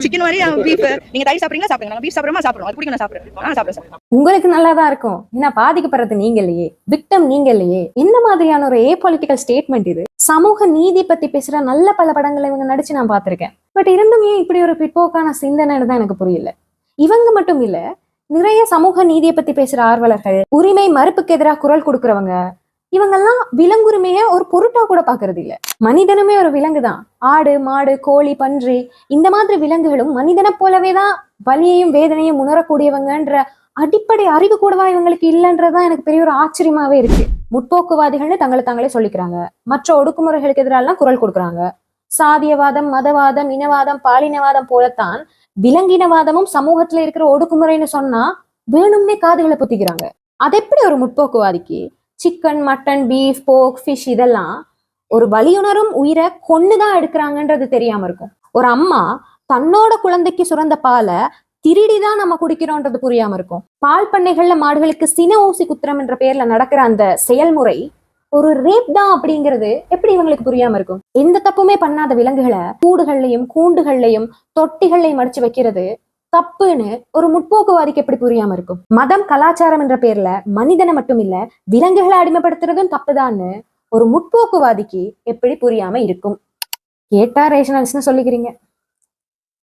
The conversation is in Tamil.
சிக்கன் மாதிரி பீஃப் நீங்க தயிர் சாப்பிடுறீங்களா சாப்பிடுங்க. நாங்க பீஃப் சாப்பிடுறோமா சாப்பிடுறோம். அது பிடிக்கும் நான் சாப்பிடுறேன். உங்களுக்கு நல்லாதான் இருக்கும். ஏன்னா பாதிக்கப்படுறது நீங்க இல்லையே, விக்டம் நீங்க இல்லையே. என்ன மாதிரியான ஒரு பொலிட்டிக்கல் ஸ்டேட்மெண்ட் இது? சமூக நீதி பத்தி பேசுற நல்ல பல படங்களை இவங்க நடிச்சு நான் பார்த்திருக்கேன். பட் இருந்தும் ஏன் இப்படி ஒரு பிற்போக்கான சிந்தனைன்னு தான் எனக்கு புரியல. இவங்க மட்டும் இல்ல, நிறைய சமூக நீதியை பத்தி பேசுற ஆர்வலர்கள், உரிமை மறுப்புக்கு எதிராக குரல் கொடுக்கறவங்க, இவங்கெல்லாம் விலங்குரிமைய ஒரு பொருட்டா கூட பாக்குறது இல்ல. மனிதனுமே ஒரு விலங்கு தான். ஆடு, மாடு, கோழி, பன்றி இந்த மாதிரி விலங்குகளும் மனிதனை போலவேதான் வலியையும் வேதனையும் உணரக்கூடியவங்கன்ற அடிப்படை அறிவு கூடவா இவங்களுக்கு இல்லைன்றதுதான் எனக்கு பெரிய ஒரு ஆச்சரியமாவே இருக்கு. முற்போக்குவாதிகள்னு தங்களை தாங்களே சொல்லிக்கிறாங்க. மற்ற ஒடுக்குமுறைகளுக்கு எதிராலாம் குரல் கொடுக்குறாங்க. சாதியவாதம், மதவாதம், இனவாதம், பாலினவாதம் போலத்தான் விலங்கினவாதமும் சமூகத்துல இருக்கிற ஒடுக்குமுறைன்னு சொன்னா வேணும்னே காதுகளை பொத்திக்கிறாங்க. அது எப்படி ஒரு முற்போக்குவாதிக்கு சிக்கன், மட்டன், பீஃப், போக், ஃபிஷ் இதெல்லாம் ஒரு வலியுணரும் உயிரை கொன்னுதான் எடுக்கிறாங்கன்றது தெரியாம இருக்கும். ஒரு அம்மா தன்னோட குழந்தைக்கு சுரந்த பாலை திருடிதான் நம்ம குடிக்கிறோன்றது புரியாம இருக்கும். பால் பண்ணைகள்ல மாடுகளுக்கு சின ஊசி குத்திரம் என்ற பேர்ல நடக்கிற அந்த செயல்முறை ஒரு ரேப் தான் அப்படிங்கிறது எப்படி இவங்களுக்கு புரியாம இருக்கும்? எந்த தப்புமே பண்ணாத விலங்குகளை கூடுகள்லையும் கூண்டுகள்லையும் தொட்டிகள்லையும் மடிச்சு வைக்கிறது தப்புன்னு ஒரு முற்போக்குவாதிக்கு எப்படி புரியாம இருக்கும்? மதம், கலாச்சாரம் என்ற பேர்ல மனிதனை மட்டும் இல்ல விலங்குகளை அடிமைப்படுத்துறதும் தப்புதான்னு ஒரு முற்போக்குவாதிக்கு எப்படி புரியாம இருக்கும்? கேட்டா ரேஷனல்ஸ்னு சொல்லிக்கிறீங்க.